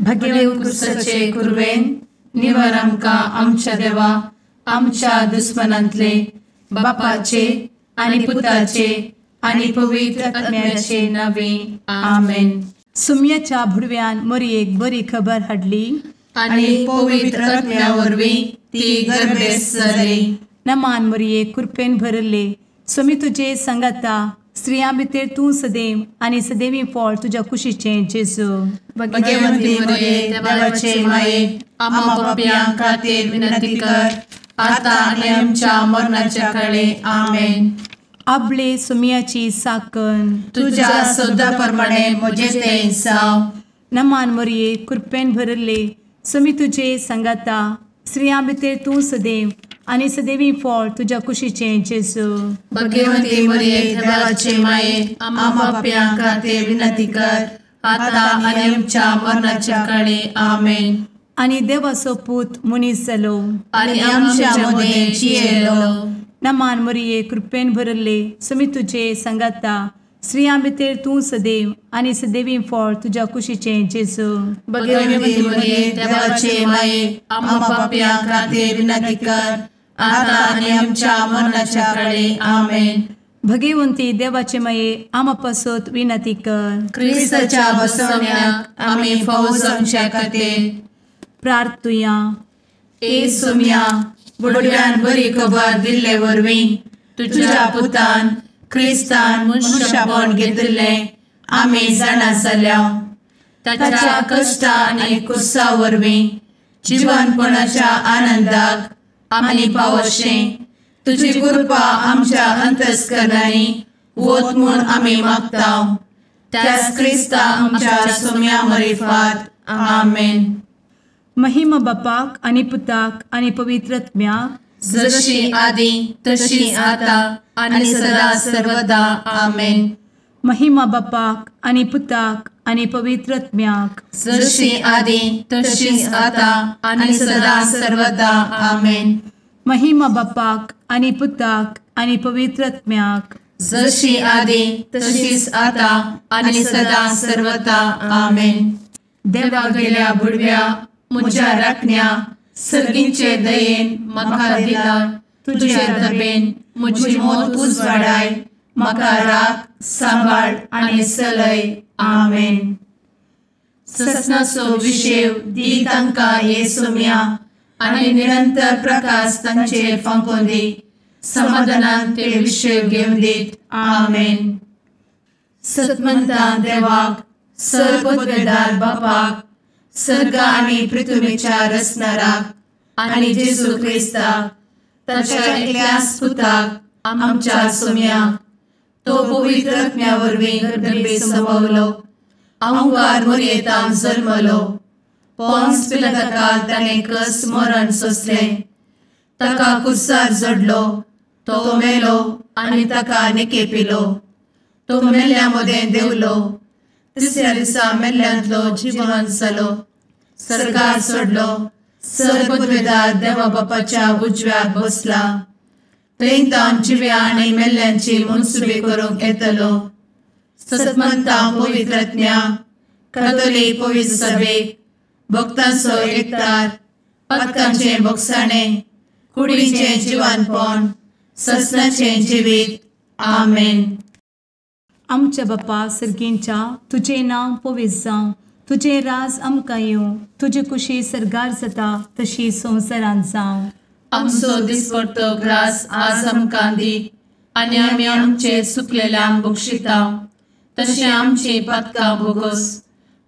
भगेवन कुर्साचे कुर्वेन निवार आमकां आमच्या देवा आमच्या दुस्मनांतले बापाचे आनी पुताचे आनी पवित्र आत्म्याचे नावे आमेन. सुम्याच्या भुडव्यान मरयेक बरी खबर हाडली आनी पवित्र आत्म्या वरवीं ती गर्भेस जाली. नमान मरयेक कृपेन भरले सुमी तुजे संगता स्त्रियां भितर तूं सदैव आनी सदैवी फळ तुज्या कुशीचें जेजू. भगवंती मरिये देवाचे माये आम्हा पाप्यां खातीर विनंती कर आता आनी आमच्या मरणाच्या काळी आमेन. आपले सुमयाची साकन तुझ्या सोदा प्रमाणे म्हजे तें जाव. नमान मरये कृपेन भरले सुमी तुजे संगता स्त्रियां भितर तूं सदैव आनी सदैवी फळ तुज्या कुशीचें जेजू. भगवंती मरिये देवाचे माये आम्हा पाप्यां खातीर विनंती कर आता आनी आमच्या मरणाच्या काळी आमेन. आनी देवाचो पूत मनीस जालो आनी आमच्या मदीं जियेलो. नमान मरये कृपेन भरले सुमी तुजे संगता स्त्रियां भितर तूं सदैव आनी सदैवी फळ तुज्या कुशीचें जेजू. भगवंती मरिये देवाचे माये आम्हा पाप्यां खातीर विनंती कर आता आनी आमच्या मरणाच्या काळी आमेन. भगवंती देवाचे माये आमा पासत विनंती कर. क्रिस्ताच्या बसवण्याक आमी फावो जावच्या खातीर प्रार्थुया. ए सुम्या बुडव्यान बरी खबर दिल्ले वरवीं तुज्या पुतान क्रिस्तान मनशापण घेतिल्लें आमी जाणा जाल्या. ताच्या कश्टा आनी कुर्सा वरवीं जिवनपणाच्या आनंदाक आमी पावशें तुजी कृपा आमच्या अंतस्करणांनी वत म्हूण आमी मागतांव. त्याच क्रिस्ता आमच्या सुम्या मरिफात आमेन. महिमा बापाक आनी पुताक आनी पवित्र आत्म्याक जशी आदी तशी आता आनी सदा सर्वदा आमेन. महिमा बापाक आनी पुताक आनी पवित्र आत्म्याक जशी आदी तशीच आता आनी सदा सर्वदा आमेन. महिमा बापाक आनी पुताक आनी पवित्र आत्म्याक जशी आदी तशीच आता आनी सदा सर्वदा आमेन. देवा गेल्या बुडव्या म्हज्या राखण्या सर्गींचे दयेन म्हाका दिला तुजे दबेन म्हजी मोत उजवाडाय म्हाका राख सांबाळ आनी चलय आमेन. ससनाचो विशेव दी तांकां हे सुम्या आनी निरंतर प्रकाश तांचेर फांकून दी. समाधानान ते विशेव घेवन दीत आमेन. सतमंता देवाक सर्वपदवेदार बापाक सर्ग आनी पृथ्वीच्या रचणाराक आनी जेजू क्रिस्ताक ताच्या एकल्याच पुताक आमच्या सुम्याक तो पवित्र आत्म्या वरवीं गर्भे संभवलो. अंगार मरयेंत जल्मलो. पोन्स पिलाताकाल ताणें कस मरण सोंसलें. ताका कुर्सार जडलो. तो मेलो आनी ताका निकेपिलो. तो मेल्ल्या मदें देंवलो. तिसऱ्या दिसा मेल्ल्यांतलो जिवंत जालो. सर्गार चडलो. सर्वपदवेदार देवा बापाच्या उजव्याक बसला. थंय जिव्या आनी मेल्ल्यांची मनसुबी करूंक येतलो. सतमंता पवित्र आत्म्या कातोलीक पवित्र सभेक भक्तांचो एकठार पातकांचें भोगसाणें कुडीचें जिवनपण ससनाचें जिवीत आमेन. आमच्या बापा सर्गींच्या तुजें नांव पवित्र जावं. तुजें राज आमकां येवं. तुजी कुशी सर्गार जाता तशी संवसारांत जावं. आमचो दिसपडटो ग्रास आज आमकां दी आनी आमी आमचे चुकलेल्यांक बक्षितांव. तशें आमची पातकां भोगोस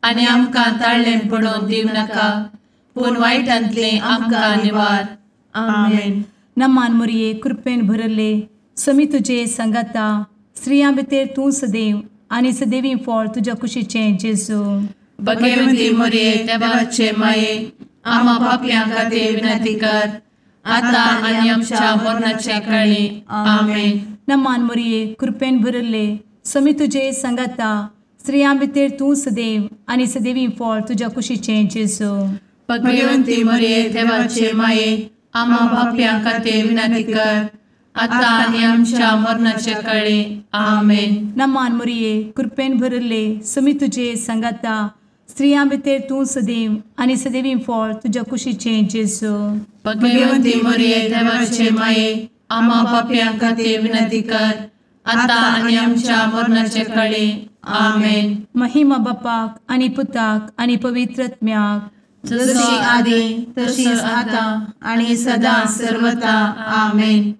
आनी आमकां ताळ्ळें पडोवन दिव नाका पूण वायटांतलें आमकां निवार आमेन. नमान मरये कृपेन भरले समी तुजे संगता स्त्रियां भितर तूं सदैव आनी सदैवी फळ तुज्या कुशीचें जेजू. भगवंती मरिये देवाचे माये आम्हा पाप्यां खातीर विनंती कर आता आनी आमच्या मरणाच्या काळी आमेन. नमान मरये कृपेन भरले समी तुजे संगता स्त्रियां भितर तूं सदैव आनी सदैवी फळ तुज्या कुशीचें जेजू. भगवंती मरिये देवाचे माये आम्हा पाप्यां खातीर विनंती कर आता आनी आमच्या मरणाच्या काळी आमेन. नमान मरये कृपेन भरले समी तुजे संगता स्त्रियां भितर तूं सदैव आनी सदैवी फळ तुज्या कुशीचें जेजू. भगवंती मरिये देवाचे माये, आम्हा पाप्यां खातीर विनंती कर, आता आनी आमच्या मरणाचे काळी. आमेन. महिमा बापाक आनी पुताक आनी पवित्र आत्म्याक, जशी आदी तशीच आता आणि सदा सर्वदा. आमेन.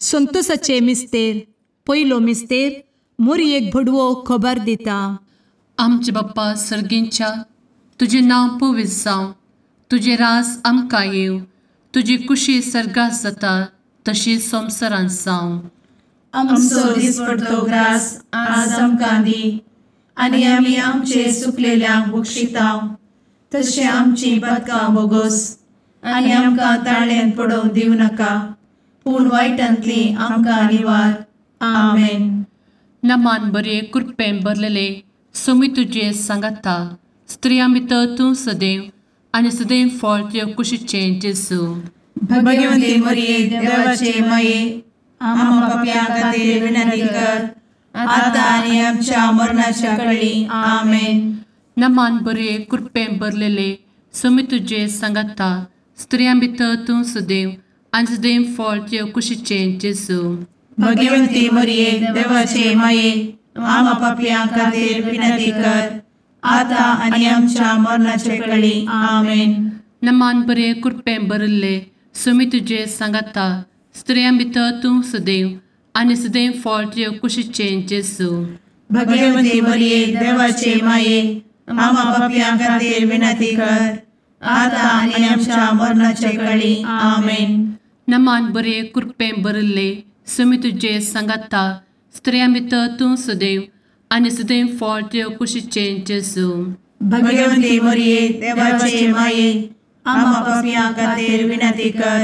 संतोसाचे मिस्तेर. पयलो मिस्तेर. मोरयेक भडवो खबर दिता. आमचे बाप्पा सर्गींच्या, तुझे नाव पवित्र जावं, तुझे राज आमकां येव, तुजी कुशी सर्गात जाता तशी संवसारांत जावं. आमचो दिसपडटो ग्रास आज आमकां दी, आनी आमी आमचे सुकलेल्यांक बक्षिताव, तशें आमची पातकां बोगोस आनी आमकां ताळ्यान पडोवंक दिवं नाका, पूण वायटांतली आमकां निवार. आमेन. नमान बरे कृपेन भरलेले सोमी तुजे सांगाता, स्त्रियां भितर तूं सदैव आनी सदैव फळ तुज्या कुशीचें जेजू. भगवंती मरिये देवाचे माये, आम्हा पाप्यां खातीर विनंती कर, आता आनी आमच्या मरणाच्या काळी. आमेन. नमान बरे कृपेन भरलेले सोमी तुजे सांगाता, स्त्रियां भितर तूं सदैव आनी सदैव फळ तुज्या कुशीचें जेजू. भगवंती मरिये देवाचे माये, आम्हा पाप्यां खातीर विनंती कर, आता आनी आमच्या मरणाचे काळी. आमेन. नमान बरे कृपेन भरले सोमी तुजे सांगाता, स्त्रियां भितर तूं सदैव आनी सदैव फळ तुज्या कुशीचें जेजू. भगवंती मरिये देवाचे माये, आम्हा पाप्यां खातीर विनंती कर, आता आनी आमच्या मरणाचे काळी. आमेन. नमान बरे कृपेन भरले सोमी तुजे सांगाता, स्त्रियां भितर तूं सदैव आनी सदैव फळ तुज्या कुशीचें जेजू. भगवंती मरिये देवाचे माये, आम्हा पाप्यां खातीर विनंती कर,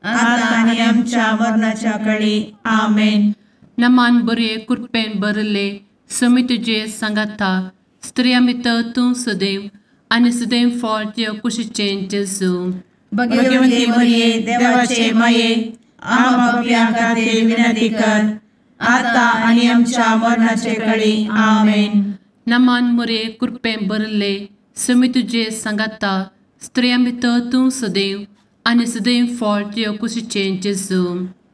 आता आनी आमच्या मरणाच्या काळी. आमेन. नमान बरे कृपेन भरले सोमी तुजे सांगाता, स्त्रियां भितर तूं सदैव आनी सदैव फळ तुज्या कुशीचें जेजू. भगवंती मरिये देवाचे माये, आम्हा पाप्यां खातीर विनंती कर, आता आनी आमच्या मरणाचे काळी. आमेन. नमान बरे कृपेन भरले सोमी तुजे सांगाता, स्त्रियां भितर तूं सदैव आनी सदैव फळ तुज्या कुशीचें जेजू.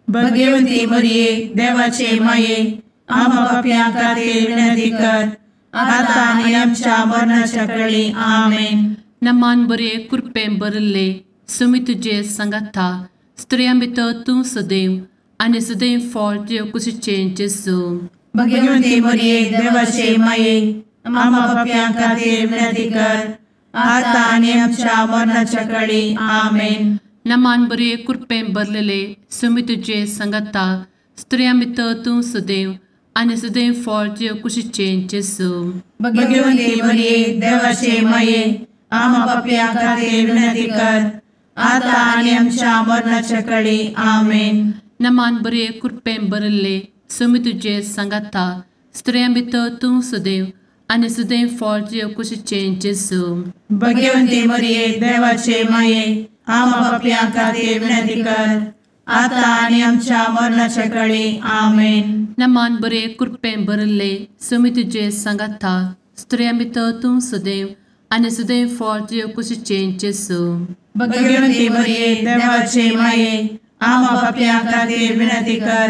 भगवंती मरिये देवाचे माये, आम्हा पाप्यां खातीर विनंती कर, आता आनी आमच्या मरणाच्या काळी. आमेन. नमान बरे कृपेन भरले सोमी तुजे सांगाता, स्त्रियां भितर तूं सदैव आनी सदैव फळ तुज्या कुशीचें जेजू. भगवंती मरिये देवाचे माये, आम्हा पाप्यां खातीर विनंती कर, आता आनी आमच्या मरणाच्या काळी. आमेन. नमान बरे कृपेन भरलेले सोमी तुजे सांगाता, स्त्रियां भितर तूं सदैव आनी सदैव फळ तुज्या कुशीचें जेजू. भगवंती मरिये देवाचे माये, आम्हा पाप्यां खातीर विनंती कर, आता आनी आमच्या मरणाच्या काळी. आमेन. नमान बरे कृपेन भरले सोमी तुजे सांगाता, स्त्रियां भितर तूं सदैव आनी सदैव फळ तुज्या कुशीचें जेजू. भगवंती मरिये देवाचे माये, आम्हा पाप्यां खातीर विनंती कर, आता आनी आमच्या मरणाच्या काळी. आमेन. नमान बरे कृपेन भरले सोमी तुजे सांगाता, स्त्रियां भितर तूं सदैव आनी सदैव फळ तुज्या कुशीचें जेजू. भगवंती मरिये देवाचे माये, आम्हा पाप्यां खातीर विनंती कर,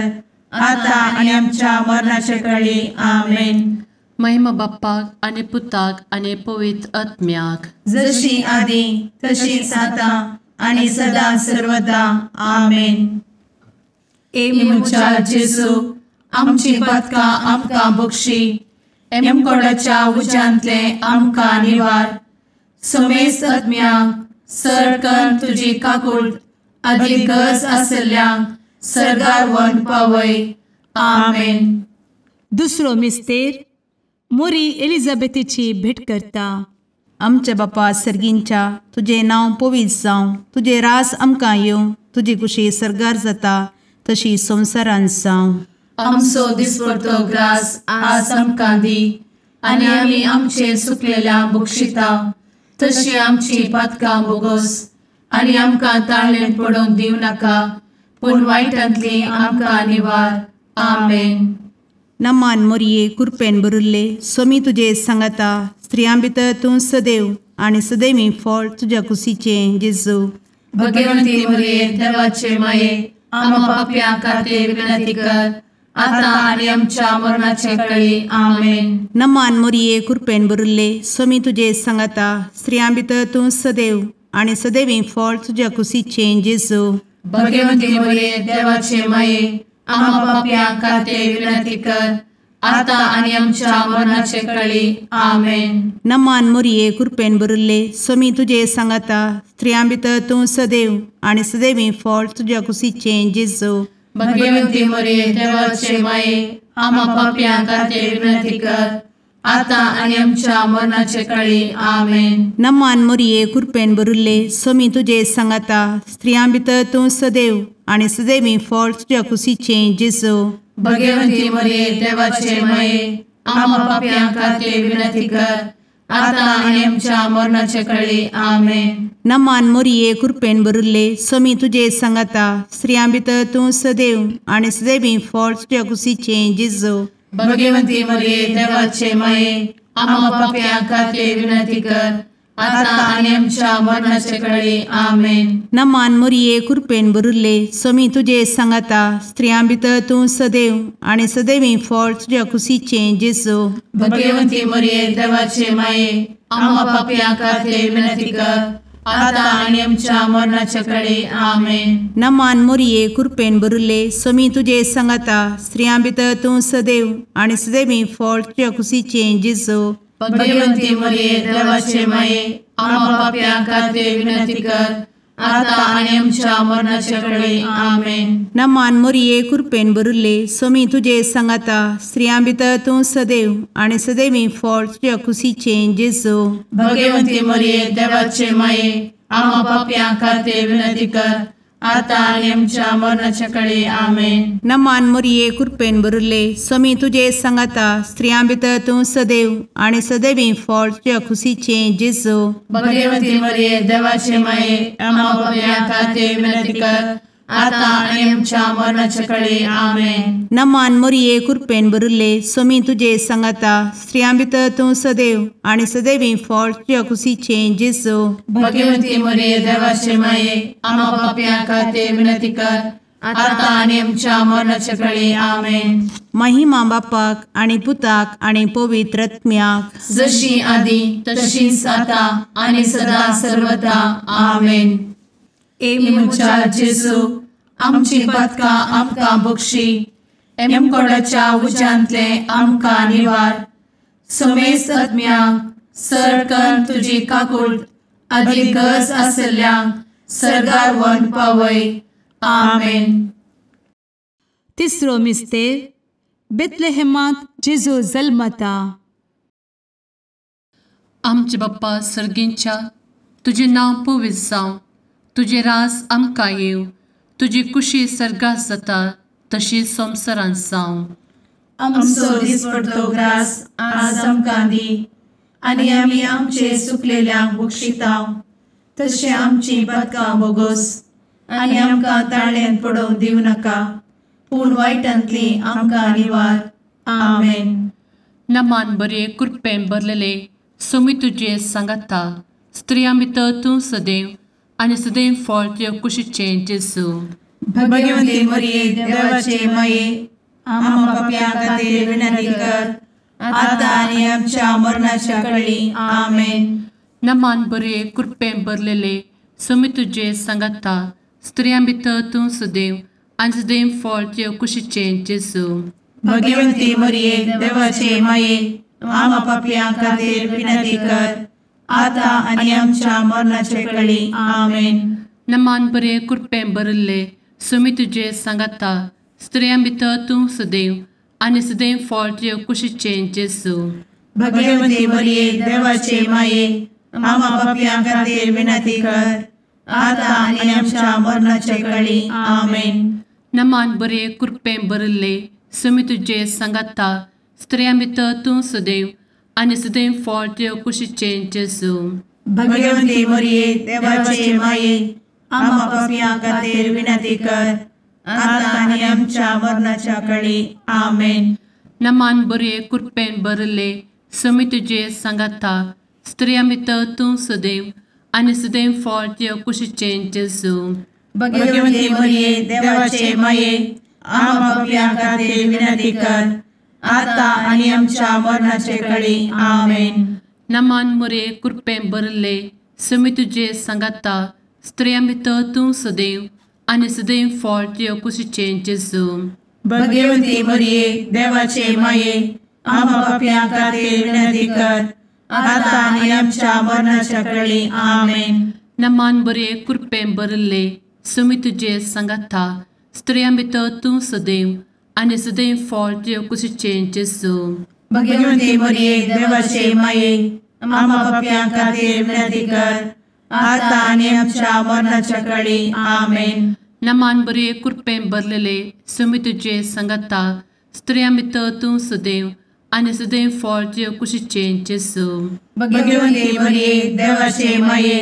आता आनी आमच्या मरणाच्या काळी. आमेन. महिमा बाप्पाक आनी पुताक आनी पवित्र आत्म्याक, जशी आदी तशीच आता आनी सदा सर्वदा. आमेन. मुचा जेजू, आमची पातकां आमकां बक्षी, एमकोडाच्या उज्यांतले आमकां निवार. समेस्त आत्म्यांक सरकन तुजी काकूट, आदी गरज आसल्ल्यांक सर्गार व्हरून पावय. आमेन. दुसरो मिस्तेर. मोरी एलिझाबेथीची भेट करता. आमचे बापा सर्गींच्या, तुझे नाव पवित्र जावं, तुझे रास आमकां येवं, तुजी कुशी सर्गार जाता तशी संवसारांत जावं. आमचो दिसपडटो ग्रास आज आमकां दी, आनी आमी आमचे सुकलेल्यांक बक्षिताव, तशी आमची पातकां बोगोस आनी आमकां ताळ्यान पडोवंक दिवं नाका, पूण वायटांतली आमकां निवार. आमेन. नमान मोरये कृपेन भरुल्ले सोमी तुजे सांगाता, स्त्रियां भितर तूं सदैव आणि सदैवी फळ तुझ्या कुशीचें जेजू. भगवंती मरिये देवाचे माये आम्हा पाप्यां खातीर विनंती कर आता आणि आमच्या मरणाचे काळी आमेन. नमान मोरये कृपेन भरिल्ले स्वामी तुजे सांगाता स्त्रियां भितर तूं सदैव आणि सदैवी फळ तुझ्या कुशीचें जेजू. भगवंती मरिये देवाचे माये आम्हा पाप्यां खातीर विनंती कर आता आणि आमच्या मरणाचे काळी आमेन. नमान मोरये कृपेन भरिल्ले स्वामी तुजे सांगाता स्त्रियां भितर तूं सदैव आणि सदैवी फळ तुझ्या कुशीचें जेजू. भगवंती मरिये देवाचे माये आम्हा पाप्यां खातीर विनंती कर आता आणि आमच्या मरणाचे काळी आमेन. नमान मोरये कृपेन भरिल्ले स्वामी तुजे सांगाता स्त्रियां भितर तूं सदैव आणि सदैवी फळ तुझ्या कुशीचें जेजू. भगवंती मरिये देवाचे माये आम्हा पाप्यां खातीर विनंती कर आता आणि आमच्या मरणाचे काळी आमेन. नमान मोरये कृपेन भरिल्ले स्वामी तुजे सांगाता स्त्रियां भितर तूं सदैव आणि सदैवी फळ तुझ्या कुशीचें जेजू. भगवंती मरिये देवाचे माये आम्हा पाप्यां खातीर विनंती कर आता आणि आमच्या मरणाचे काळी आमेन. नमान मोरये कृपेन भरिल्ले स्वामी तुजे सांगाता स्त्रियां भितर तूं सदैव आणि सदैवी फळ तुझ्या कुशीचें जेजू. भगवंती मरिये देवाचे माये आम्हा पाप्यां खातीर विनंती कर आता आणि आमच्या मरणाचे काळी आमेन. नमान मोरये कृपेन भरिल्ले स्वामी तुजे सांगाता स्त्रियां भितर तूं सदैव आणि सदैवी फळ तुझ्या कुशीचें जेजू. भगवंती मरिये देवाचे माये आम्हा पाप्यां खातीर विनंती कर आता आणि आमच्या मरणाचे काळी आमेन. नमान मोरये कृपेन भरिल्ले स्वामी तुजे सांगाता स्त्रियां भितर तूं सदैव आणि सदैवी फळ तुझ्या कुशीचें जेजू. भगवंती मरिये देवाचे माये आम्हा पाप्यां खातीर विनंती कर आता आणि आमच्या मरणाचे काळी आमेन. नमान मोरये कृपेन भरिल्ले स्वामी तुजे सांगाता स्त्रियां भितर तूं सदैव आणि सदैवी फळ तुझ्या कुशीचें जेजू. भगवंती मरिये देवाचे माये आम्हा पाप्यां खातीर विनंती कर आता आणि आमच्या मरणाचे काळी आमेन. नमान मोरये कृपेन भरिल्ले स्वामी तुजे सांगाता स्त्रियां भितर तूं सदैव आणि सदैवी फळ तुझ्या कुशीचें जेजू. भगवंती मरिये देवाचे माये आम्हा पाप्यां खातीर विनंती कर आता आणि आमच्या मरणाचे काळी आमेन. महिमा बापाक आणि पुताक आणि पवित्र आत्म्याक जशी आधी तशीच आता आणि सदा सर्वदा आमेन. एमच्या जेजू आमची पदकां आमकां बक्षी एमकोडाच्या उज्यांतले आमकां निवार. समेस्त आत्म्यांक सरकन तुजी काकूट अधिक गरज आसल्ल्यांक सरगार व्हरून पावय. आमेन. तिसरो मिस्तेर बेतलेहेमांत जेजू जल्मता. आमचे बाप्पा सर्गींच्या तुजें नांव पवित्र जावं तुजें रास आमकां येव तुजी कुशी सर्गास जाता तशीच संवसारांत जावं. आमचो दिसपडटो ग्रास आज आमकां दी आनी आमी आमचे चुकलेल्यांक बक्षितांव तशें आमची पदकां बोगोस आनी आमकां ताळ्यान पडोवंक दिवं नाका पूण वायटांतली आमकां निवार. आमेन. नमान बरे कृपेन भरलेले सोमी तुजे सांगाता स्त्रियां भितर तूं सदैव आनी सदैव फळ तुज्या कुशीचें जेजू. भगवंती मरिये देवाचे माये आम्हा पाप्यां खातीर विनंती कर आता आनी आमच्या मरणाच्या काळी आमेन. नमान बरे कृपेन भरलेले सोमी तुजे सांगाता स्त्रियां भितर तूं सदैव आनी सदैव फळ तुज्या कुशीचें जेजू. भगवंती मरिये देवाचे माये आम्हा पाप्यां खातीर विनंती कर आता आनी आमच्या मरणाचे काळी आमेन. नमान बरे कृपेन भरले सोमी तुजे सांगाता स्त्रियां भितर तूं सदैव आनी सदैव फळ तुज्या कुशीचें जेजू. भगवंती मरिये देवाचे माये आम्हा पाप्यां खातीर विनंती कर आता आनी आमच्या मरणाचे काळी आमेन. नमान बरे कृपेन भरले सोमी तुजे सांगाता स्त्रियां भितर तूं सदैव आनी सदैव फळ तुज्या कुशीचें जेजू. भगवंती मरिये देवाचे माये आम्हा पाप्यां खातीर विनंती कर आता आनी आमच्या मरणाच्या काळी आमेन. नमान बरे कृपेन भरले सुमी तुझे सांगाता स्त्रियां भितर तूं सदैव आनी सदैव फळ तुझ्या कुशीचें जेजू. भगवंती मरिये देवाचे माये आम्हा पापियां खातीर विनंती कर आता आनी आमच्या मरणाचे काळी आमेन. नमान मोरे कृपें भरले सुमी तुझे सांगाता स्त्रियां भितर तूं सदैव आनी सदैव फळ तुझ्या कुशीचें जेजू. भगवंती मरिये देवाचे माये आम्हा पापियां खातीर विनंती कर आता आनी आमच्या मरणाच्या काळी आमेन. नमान बरे कृपें भरले सुमी तुझे सांगाता स्त्रियां भितर तूं सदैव आनी सदैव फळ तुझ्या कुशीचें जेजू. भगवंती मरिये देवाचे माये आम्हा पापियां खातीर विनंती कर आता आनी आमच्या मरणाच्या काळी आमेन. नमान बरे कृपें भरलेले सुमी तुझे सांगाता स्त्रियां भितर तूं सदैव आनी सदैव फळ तुझ्या कुशीचें जेजू. भगवंती मरिये देवाचे माये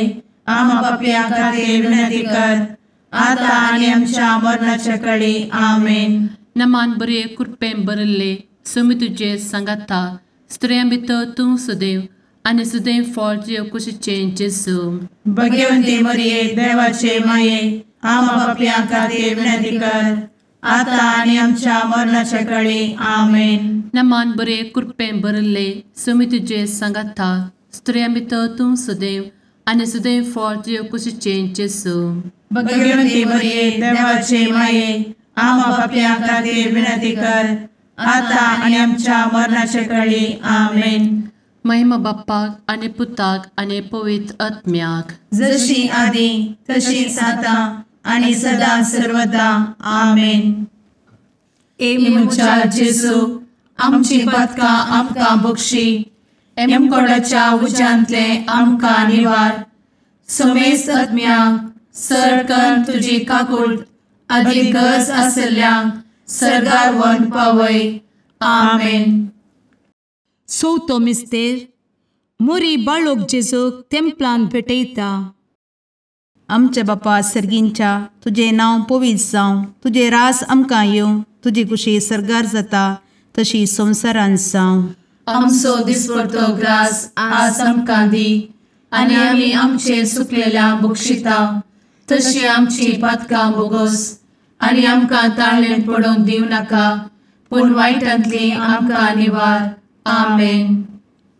आम्हा पापियां खातीर विनंती कर आता आनी आमच्या मरणाच्या काळी आमेन. नमान बरे कृपें भरले सुमी तुझे सांगाता स्त्रियां भितर तूं सदैव आनी सदैव फळ तुझ्या कुशीचें जेजू. भगवंती मरिये देवाचे माये आम्हा पापियां खातीर विनंती कर आता आनी आमच्या मरणाच्या काळी आमेन. नमान बरे कृपें भरले सुमी तुझे सांगाता स्त्रियां भितर तूं सदैव आनी सदैव फळ तुझ्या कुशीचें जेजू. भगवंती मरिये देवाचे माये आम्हा पापियां खातीर विनंती कर आता आनी आमच्या मरणाच्या काळी आमेन. महिमा बाप्पाक आनी पुताक आनी पवित्र आत्म्याक जशी आदी तशीच आता आनी सदा सर्वदा आमेन. मुचा जेजू आमची पदकां आमकां बक्षी एमकोडाच्या उज्यांतले आमकां निवार. सुमेस्त आत्म्यांक सरकन तुजी काकूट अधिक गरज आसल्यांक सरगार व्हरून पावय. आमेन. चवथो मिस्तेर मोरी बाळोक जेजूक तेंपलांत भेटयता. आमचे बापा सर्गींच्या तुझे नांव पवित्र जावं, तुझे रास आमकां येवं, तुजी कुशी सरगार जाता तशी संवसारांत जावं. आमचो दिसपडटो ग्रास आज आमकां दी आनी आमी आमचे सुकलेल्यांक बक्षिता तशी आमची पातकां बोगोस आनी आमकां ताळ्ळेंत पडोवंक दिवं नाका पूण वायटांतली आमकां निवार. आमेन.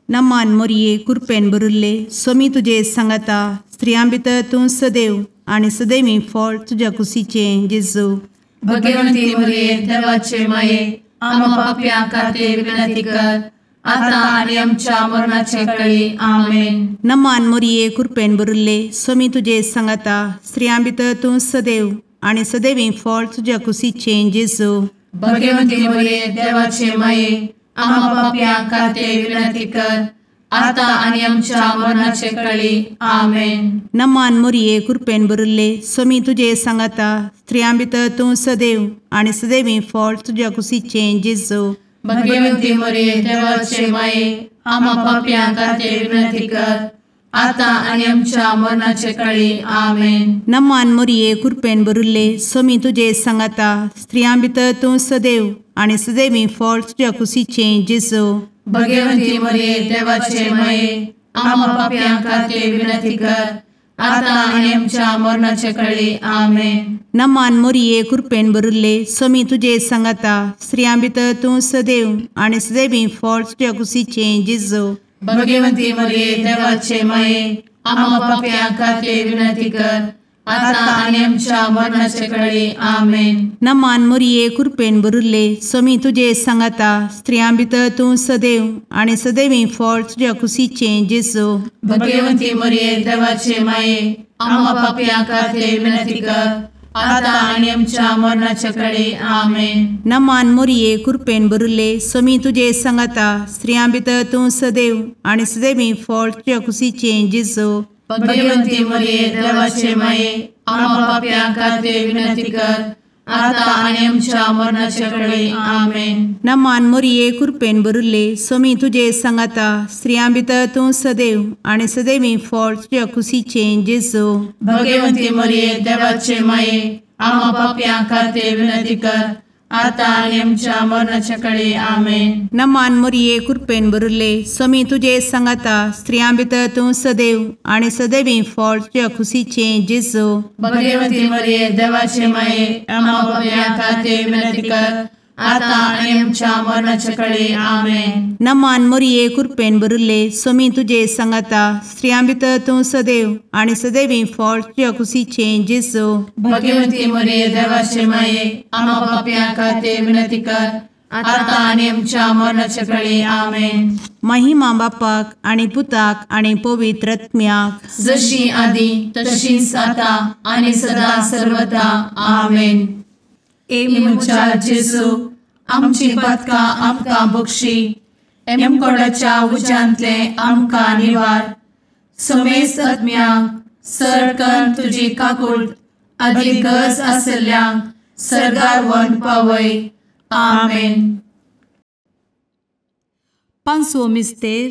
नमान मोरये कृपेन भरिल्ले सोमी तुजे सांगाता स्त्रियां भितर तूं सदैव आनी सदैवी फळ तुज्या कुशीचें जेजू. भगवंती मरिये देवाचे माये आम्हा पाप्यां खातीर विनंती कर आता आनी आमच्या मरणाचे काळी. आमेन. नमान मोरये कृपेन भरिल्ले सोमी तुजे सांगाता स्त्रियां भितर तूं सदैव आनी सदैवी फळ तुज्या कुशीचें जेजू. भगवंती मरिये देवाचे माये आम्हा पाप्यां खातीर विनंती कर आता आनी आमच्या मरणाचे काळी. आमेन. नमान मोरये कृपेन भरिल्ले सोमी तुजे सांगाता स्त्रियां भितर तूं सदैव आनी सदैवी फळ तुज्या कुशीचें जेजू. भगवंती मरिये देवाचे माये आम्हा पाप्यां खातीर विनंती कर आता आनी आमच्या मरणाचे काळी. आमेन. नमान मोरये कृपेन भरिल्ले सोमी तुजे सांगाता स्त्रियां भितर तूं सदैव आनी सदैवी फळ तुज्या कुशीचें जेजू. भगवंती मरिये देवाचे माये आम्हा पाप्यां खातीर विनंती कर आता आनी आमच्या मरणाचे काळी. आमेन. नमान मोरये कृपेन भरिल्ले सोमी तुजे सांगाता स्त्रियां भितर तूं सदैव आनी सदैवी फळ तुज्या कुशीचें जेजू. भगवंती मरिये देवाचे माये आम्हा पाप्यां खातीर विनंती कर आता आनी आमच्या मरणाचे काळी. आमेन. नमान मोरये कृपेन भरिल्ले सोमी तुजे सांगाता स्त्रियां भितर तूं सदैव आनी सदैवी फळ तुज्या कुशीचें जेजू. भगवंती मरिये देवाचे माये आम्हा पाप्यां खातीर विनंती कर आता आनी आमच्या मरणाचे काळी. आमेन. नमान मोरये कृपेन भरिल्ले सोमी तुजे सांगाता स्त्रियां भितर तूं सदैव आनी सदैवी फळ तुज्या कुशीचें जेजू. भगवंती मरिये देवाचे माये आम्हा पाप्यां खातीर विनंती कर आता आनी आमच्या मरणाचे काळी. आमेन. नमान मोरये कृपेन भरिल्ले सोमी तुजे सांगाता स्त्रियां भितर तूं सदैव आनी सदैवी फळ तुज्या कुशीचें जेजू. भगवंती मरिये देवाचे माये आम्हा पाप्यां खातीर विनंती कर आता आणि आमच्या मरणाच्या काळी आमेन. नमान मोरये कृपेन बरुले स्वामी तुझे सांगाता स्त्रियां भितर तूं सदैव आणि सदैवी फळ तुझ्या खुशीचे जेजू. भगवती मरिये देवाचे माये आम्हा पापियां खातीर विनंती कर, आता आणि आमच्या मरणाच्या काळी आमेन. नमान मोरये कृपेन बरुले स्वामी तुझे सांगाता स्त्रियां भितर तूं सदैव आणि सदैवी फळ तुझ्या खुशीचे जेजू. भगवती मरिये देवाचे माये आम्हा पापियां खातीर विनंती कर, आता आणि आमच्या मरणाच्या काळी आमेन. महिमा बापाक आणि पुताक आणि पवित्र आत्म्याक जशी आधी तशीच आता आणि सदा सर्वदा आमेन. एमुच्या जेजू आमची पदकां आमकां बक्षी, एमकोडाच्या उज्यांतले आमकां निवार. समेस्त आत्म्यांक सरकन तुजी काकूट अधिक गरज आसल्ल्यांक सर्गार व्हरून पावय. आमेन. पांचवो मिस्तेर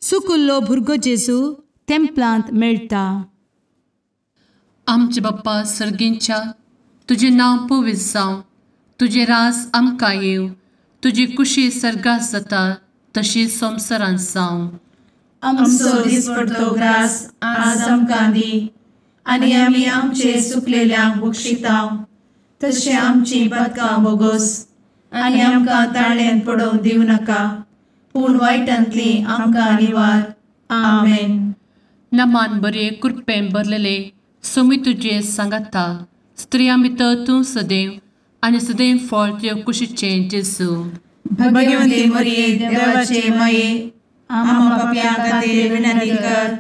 सुकुल्लो भुरगो जेजू तेंपलांत मेळटा. आमचे बाप्पा सर्गींच्या तुझे नांव पवित्र जावं, तुझे रास आमकां येव, तुजी कुशी सर्गास जाता तशी संवसारांत जावं. आमचो दिसपडटो ग्रास आज आमकां दी, आनी आमी आमचे सुकलेल्यांक बक्षितांव. तशें आमची पदकां बोगोस आनी आमकां ताळ्यान पडोवंक दिवं नाका, पूण वायटांतली आमकां निवार. आमेन. नमान बरे कृपेन भरलेले स्वामी तुझे सांगाता स्त्रियां भितर तूं सदैव आणि सदैव फळ तुझ्या कुशीचे जेजू. भगवती मरिये देवाचे माये आम्हा पापियां खातीर विनंती कर,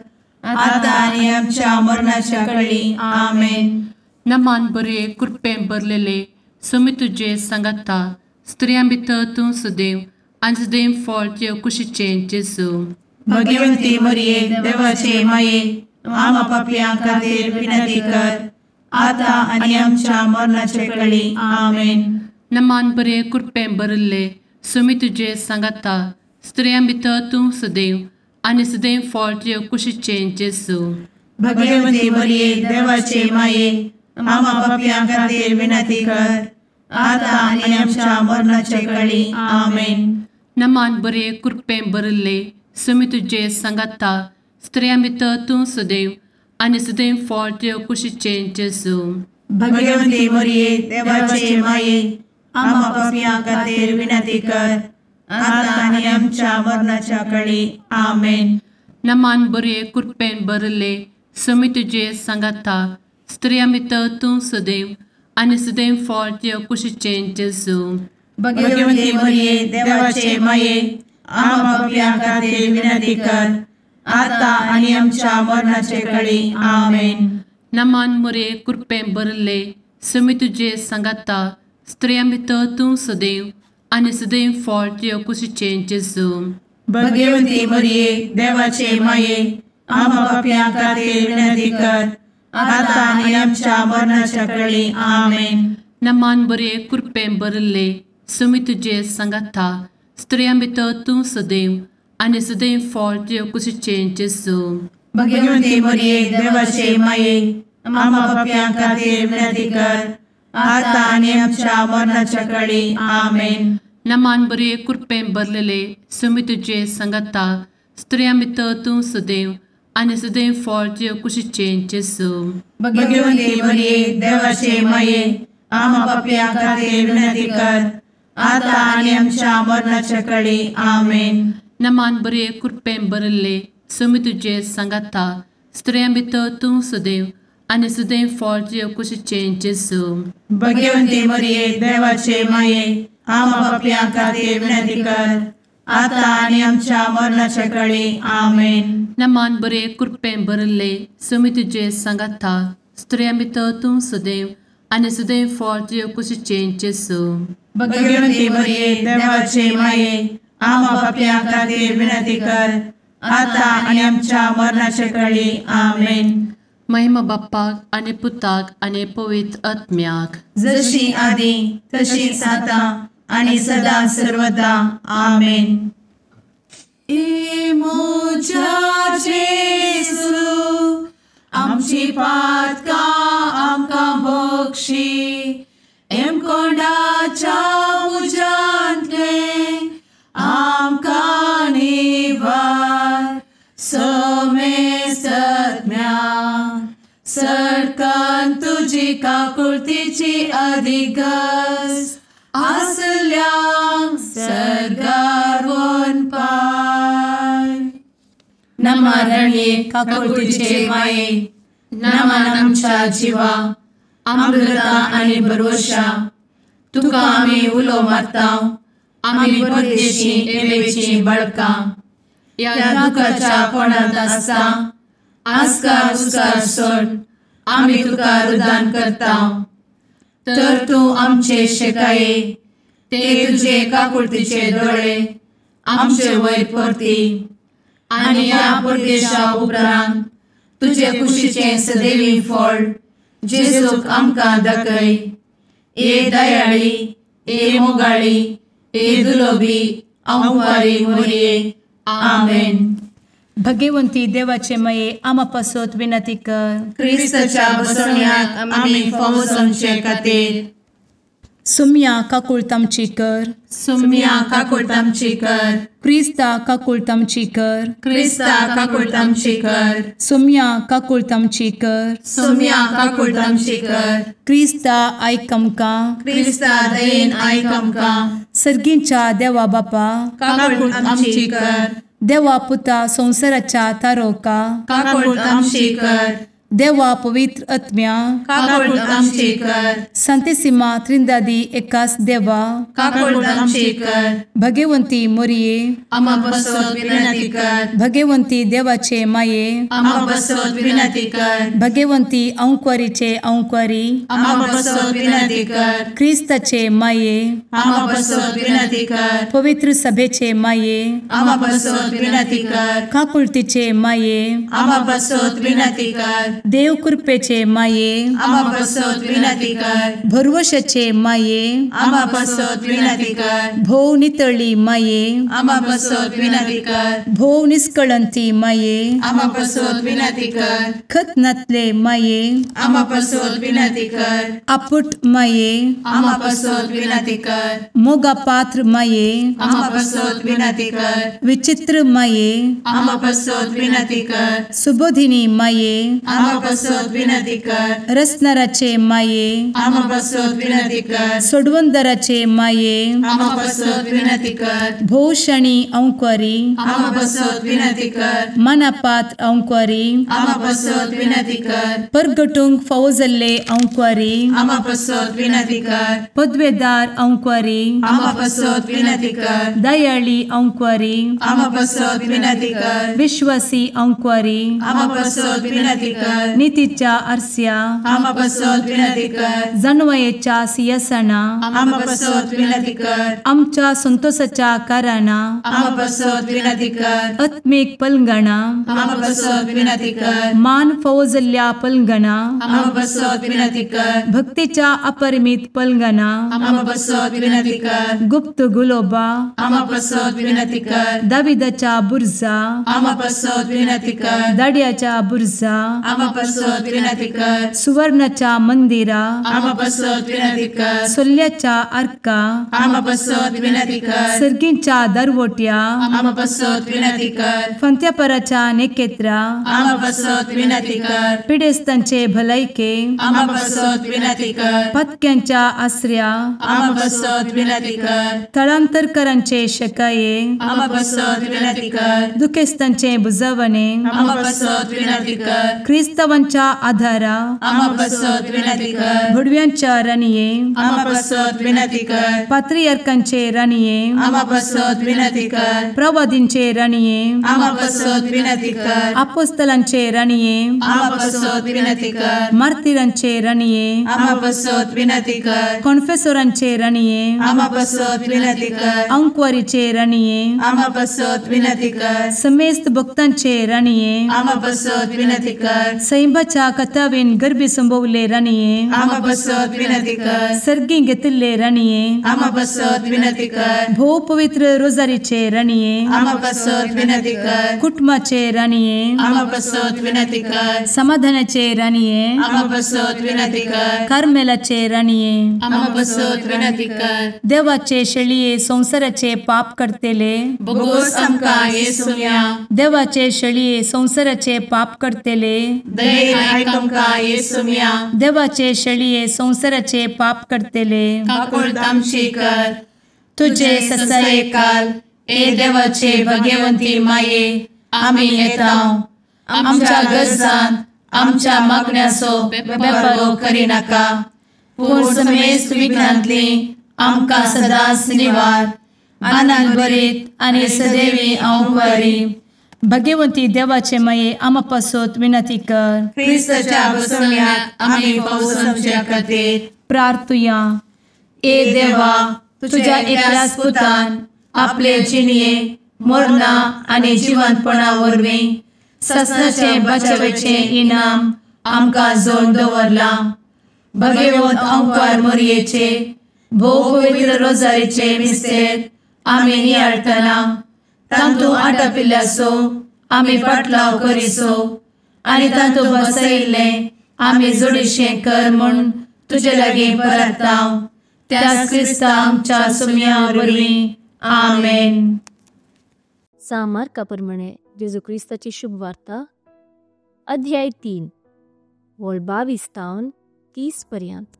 आता आनी आमच्या मरणाच्या काळी आमेन. नमान बरे कृपेन भरलेले स्वामी तुझे सांगाता स्त्रियां भितर तूं सदैव आणि सदैव फळ तुझ्या कुशीचे जेजू. भगवती मरिये देवाचे माये आम्हा पापियां खातीर विनंती कर, आता आनी आमच्या मरणाच्या काळी आमेन. नमान बरे कृपेन भरले स्वामी तुझे सांगाता स्त्रियां भितर तूं सदैव आणि सदैव फळ तुझ्या कुशीचे जेजू. भगवती मरिये देवाचे माये आम्हा पापियां खातीर विनंती कर, आता आनी आमच्या मरणाच्या काळी आमेन. नमान बरे कृपेन भरले स्वामी तुझे सांगाता स्त्रियां भितर तूं सदैव आणि सदैव फळ तुझ्या कुशीचे जेजू. भगवती मरिये देवाचे माये आम्हा पापियां खातीर विनंती कर, आता आनी आमच्या मरणाच्या काळी आमेन. नमान बरे कृपेन भरले स्वामी तुझे सांगाता स्त्रियां भितर तूं सदैव आणि सदैव फळ तुझ्या कुशीचे जेजू. भगवती मरिये देवाचे माये आम्हा पापियां खातीर विनंती कर, आता आनी आमच्या मरणाच्या काळी आमेन. नमान बरे कृपेन भरले स्वामी तुझे सांगाता स्त्रियां भितर तूं सदैव आणि सदैव फळ तुझ्या कुशीचे जेजू. भगवती मरिये देवाचे माये आम्हा पापियां खातीर विनंती कर, आता आनी आमच्या मरणाच्या काळी आमेन. नमान बरे कृपेन भरले स्वामी तुझे सांगाता स्त्रियां भितर तूं सदैव आणि सदैव फळ तुझ्या कुशीचे जेजू. भगवती मरिये देवाचे माये आम्हा पापियां खातीर विनंती कर, आता आनी आमच्या मरणाच्या काळी आमेन. नमान बरे कृपेन भरलेले स्वामी तुझे सांगाता स्त्रियां भितर तूं सदैव आणि सदैव फळ तुझ्या कुशीचे जेजू. भगवती मरिये देवाचे माये आम्हा पापियां खातीर विनंती कर, आता आनी आमच्या मरणाच्या काळी आमेन. नमान बरे कृपेन भरले स्वामी तुझे सांगाता स्त्रियां भितर तूं सदैव आणि सदैव फळ तुझ्या कुशीचे जेजू. भगवती मरिये देवाचे माये आम्हा पापियां खातीर विनंती कर, आता आनी आमच्या मरणाच्या काळी आमेन. नमान बरे कृपेन भरले स्वामी तुझे सांगाता स्त्रियां भितर तूं सदैव आणि सदैव फळ तुझ्या कुशीचे जेजू. भगवती मरिये देवाचे माये आम्हा पापियां खातीर विनंती कर, आता आनी आमच्या मरणाच्या काळी आमेन. महिमा बाप्पाक आणि पुताक आणि पवित्र आत्म्याक जशी आधी तशीच आता आणि सदा सर्वदा आमेन. मोजा जेसू आमची पातकां आमकां बक्षी, एम कोंडाच्या तुजी काकुळतीची अधिगस आसल्या सरगार वन पाय. नमारणे काकुळतीचे माये नमान आमच्या जिवा अमृता आणि भरोशा तुका आम्ही उलो मारता. आम्ही परदेशी येवेची बळका या दुखाच्या कोणात असता आस्कार उस्कार सोड आम्ही तुका रुदान करता. तर तू आमचे शेकाये ते तुझे काकुळतीचे डोळे आमचे वयर परती आणि या परदेशा उपरांत तुझे कुशीचे सदैवी फळ जेजूक आमकां दाखय. ए दयाळी ए मोगाळी ए दुलोबी अंवारी मोरये. आमेन. भगवंती देवाचे मये आमापासोत विनंती कर. क्रिस्ताच्या बसवण्याक आम्ही फावो समचे खातीर सुम्या काकुळतामची कर. सुम्या काकुळतामची कर. क्रिस्ता काकुळतामची कर. क्रिस्ता काकुळतामची कर. सुम्या काकुळतामची कर. सुम्या काकुळतामची कर. क्रिस्ता आयक आमकां. क्रिस्ता दयेन आयक आमकां. सर्गींच्या देवा बापा काकुळतामची कर. देवा पुता संसाराच्या तारोका काकुळतामची कर. देवा पवित्र आत्म्या काकुळतामची कर. सांतेसिमा त्रिंदादी एकाच देवा काकुळतामची कर. भगवंती मोरये आम्हा बसवत विनंती कर. भगवंती देवाचे माये आम्हा बसवत विनंती कर. भगवंती अंक्वारीचे अंक्वारी आम्हा बसवत विनंती कर. ख्रिस्ताचे माये आम्हा बसवत विनंती कर. पवित्र सभेचे माये आम्हा बसवत विनंती कर. काकुळतीचे माये आम्हा बसवत विनंती कर. देव कृपेचे माये आम्हा बसवत विनंती कर. भरवशाचे माये आम्हा बसवत विनंती कर. भोव नितळी माये आम्हा बसवत विनंती कर. भोव निष्कळंती माये आम्हा बसवत विनंती कर. खतनातले माये आम्हा बसवत विनंती कर. आपुट माये आम्हा बसवत विनंती कर. मोगा पात्र माये आम्हा बसवत विनंती कर. विचित्र माये आम्हा बसवत विनंती कर. सुबोधिनी माये आम्हा बसवत विनंती कर. रसनाराचे माये आम्हा बसवत विनंती कर. सोडवंदराचे माये आम्हा बसवत विनंती कर. भोषणी अंक्वारी आम्हा बसवत विनंती कर. मनापात्र अंक्वारी आम्हा बसवत विनंती कर. परगटूंक फौजल्ले अंक्वारी आम्हा बसवत विनंती कर. पदवेदार अंक्वारी आम्हा बसवत विनंती कर. दयाळी अंक्वारी आम्हा बसवत विनंती कर. विश्वासी अंक्वारी आम्हा बसवत विनंती कर. नीतीच्या आरस्या आम्हा बसवत विनंती कर. जाणवायेच्या सिंहासना आम्हा बसवत विनंती कर. आमच्या संतोषाच्या कारणा आम्हा बसवत विनंती कर. आत्मिक पलंगणा आम्हा बसवत विनंती कर. मान फौजल्ल्या पलंगणा आम्हा बसवत विनंती कर. भक्तीच्या अपरिमित पलंगणा आम्हा बसवत विनंती कर. गुप्त गुलोबा आम्हा बसवत विनंती कर. दाविदाच्या बुरजा आम्हा बसवत विनंती कर. दाड्याच्या बुरजा आम्हा बसवत विनंती कर. सुवर्णाच्या मंदिरा आम्हा बसवत विनंती कर. सोल्याच्या अर्का आम्हा बसवत विनंती कर. सर्गींच्या दरवोट्या आम्हा बसवत विनंती कर. फंत्यापराच्या नेकेत्रा आम्हा बसवत विनंती कर. पिडेस्तांचे भलायके आम्हा बसवत विनंती कर. पत्क्यांच्या आसऱ्या आम्हा बसवत विनंती कर. तळांतरकरांचे शकाये आम्हा बसवत विनंती कर. दुखेस्तांचे बुजावणे आम्हा बसवत विनंती कर. ख्रिस्तवांच्या आधारा आम्हा बसवत विनंती कर. भडव्यांच्या राणीये आम्हा बसवत विनंती कर. पात्रियार्कांचे राणीये आम्हा बसवत विनंती कर. प्रवादींचे राणीये आम्हा बसवत विनंती कर. अपोस्तलांचे राणीये आम्हा बसवत विनंती कर. मार्तिरांचे राणीये आम्हा बसवत विनंती कर. कॉन्फेसोरांचे राणीये आम्हा बसवत विनंती कर. अंक्वारीचे राणीये आम्हा बसवत विनंती कर. समेस्त भक्तांचे राणीये आम्हा बसवत विनंती कर. सैंबाच्या कथावेन गर्भी संभवले राणीये आम्हा बसवत विनंती कर. सर्गी घेतले राणीये आम्हा बसवत विनंती कर. भो पवित्र रोजारीचे राणीये आम्हा बसवत विनंती कर. कुटुंबाचे राणीये आम्हा बसवत विनंती कर. समाधानाचे राणीये आम्हा बसवत विनंती कर. कार्मेलाचे राणीये आम्हा बसवत विनंती कर. देवाचे शेळीये संसाराचे पाप करतेले बोगोस आमकां येसूया. देवाचे शेळीये संसाराचे पाप करतेले दये आयक आमकां येसू मिया. देवाचे शेळये संवसाराचे पाप करतेले, काकूळ आमची कर. तुझे ससाये काल ए देवाचे भगवंती माये, आमी येताव. आमच्या गरजांत आमच्या मागण्याचो बेपारो करी नाका, पूण समेस्त विघ्नांतली आमकां सदांच निवार. आनंद बरीत आनी सदैवी आंवकारी. भगवंती देवाचे माये आमा पासत विनंती कर. क्रिस्ताच्या बसवण्यात आमी पावसाच्या खातीर प्रार्थुया. ए देवा, तुझ्या एकल्याच पुतान आपले जिणये मरणा आनी जिवंतपणा वरवीं ससनाचे बचावेचे इनाम आमकां जोड दवरला. भगवंत आंवकार मोरयेचे भोव पवित्र रोजारीचे मिस्तेर आमी नियाळटना तांतू आटापिल्ल्याचो आमी पाटलाव करिसो आनी तांतू बसयिल्ले आमी जोडीशें कर म्हूण तुजे लागीं परतांव. त्याच क्रिस्ता आमच्या सुम्या वरवीं. आमेन. सामार्काप्रमाणे जेजू क्रिस्ताची शुभ वार्ता, अध्याय 3 वळ 22 तावन 30 पर्यंत.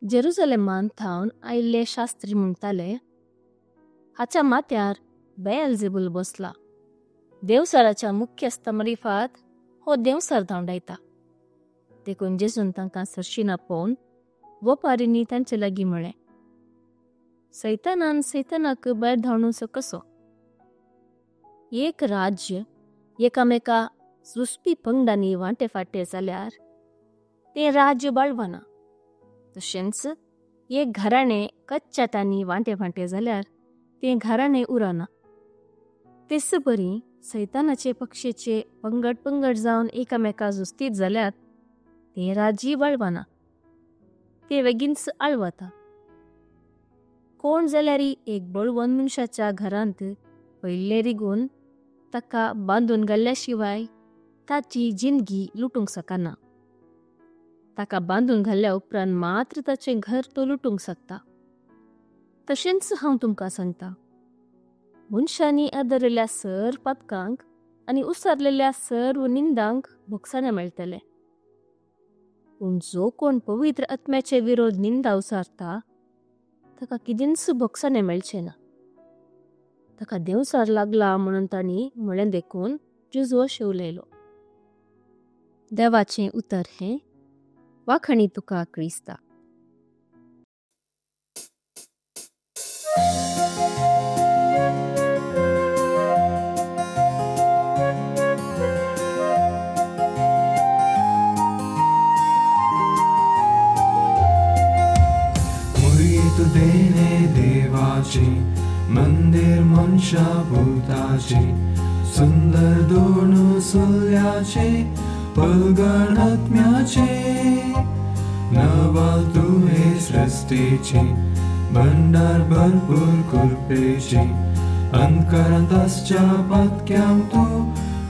जेरुसलेमान थावन आयिल्ले शास्त्री म्हणटाले, हाच्या माथ्यार बेएल्झेबूल बसला. देवसाराच्या मुख्यस्थ मरिफात हो देवसार धांवडायता. देखून जेजून तांकां सरशीना पळोवन वपारींनी तांचे लागीं म्हळें, सैतानान सैतानाक भायर धांवडूचो कसो? एक राज्य एकामेका झुजपी पंगडांनी वांटे फाटे जाल्यार तें राज्य बाळवना. तशेंच एक घराणें कच्चाटांनी वांटे फाटे जाल्यार तें घराणें उरना. तेच बरी सैतानाचे पक्षेचे पंगड पंगड जावन एकामेका झुजतीत जाल्यार तें राज्य बाळवना. ते बेगीनच आळवता. कोण जाल्यारी एक बळवंत मनशाच्या घरांत पयले रिगून ताका बांदून घाल्ल्या शिवाय ताची जिंदगी लुटूंक शकना. ताका बांदून घाल्ल्या उपरांत मात्र ताचें घर तो लुटूंक शकता. तशेंच हांव तुमकां सांगता, मनशांनी आदरिल्ल्या सर पातकांक आनी उसारलेल्या सर्व निंदांक भोगसाणें मेळटलें. पूण जो कोण पवित्र आत्म्याचे विरोध निंदा उसारता ताका कितेंच भोगसाणें मेळचें ना. ताका देवसार लागला म्हणून तांणी म्हळें देखून जेजू अशें उलयलो. देवाचें उतर हें, वाखणी तुका क्रिस्ता. देणे देवाचे मंदिर मनशा भूताचे, सुंदर दोन सुल्याचे पलगण आत्म्याचे. नवाल तुहे सृष्टीचे भंडार भरपूर कृपेचे, अंतकारांत आसच्या पातक्यां तूं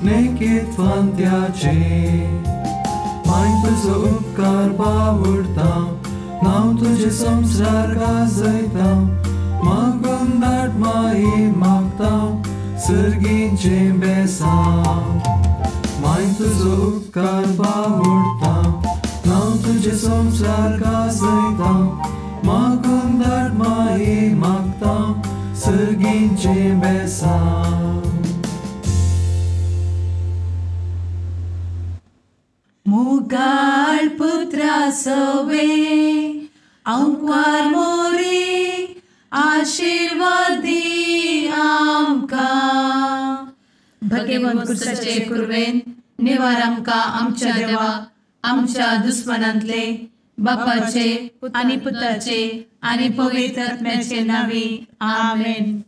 नेकेत फांत्याचे. माय तुजो उपकार बावडता, नाव तुझे संसार गाजयता. मागून धाड माये मागता सर्गीचे बेसांव. माय तुजो उपकार बावडता, नाव तुझे संसार गाजयता. मागून धाड माये मागता सर्गीचे बेसांव. मुगाळ पुत्रा सवे अंकार मोरी आशीर्वाद दी आमकां. भगवंत कुर्साचे कुरवेन निवार आमकां आमच्या देवा, आमच्या दुस्मनांतले बापाचे आनी पुताचे आनी पवित्र आत्म्याचे नावी. आमेन.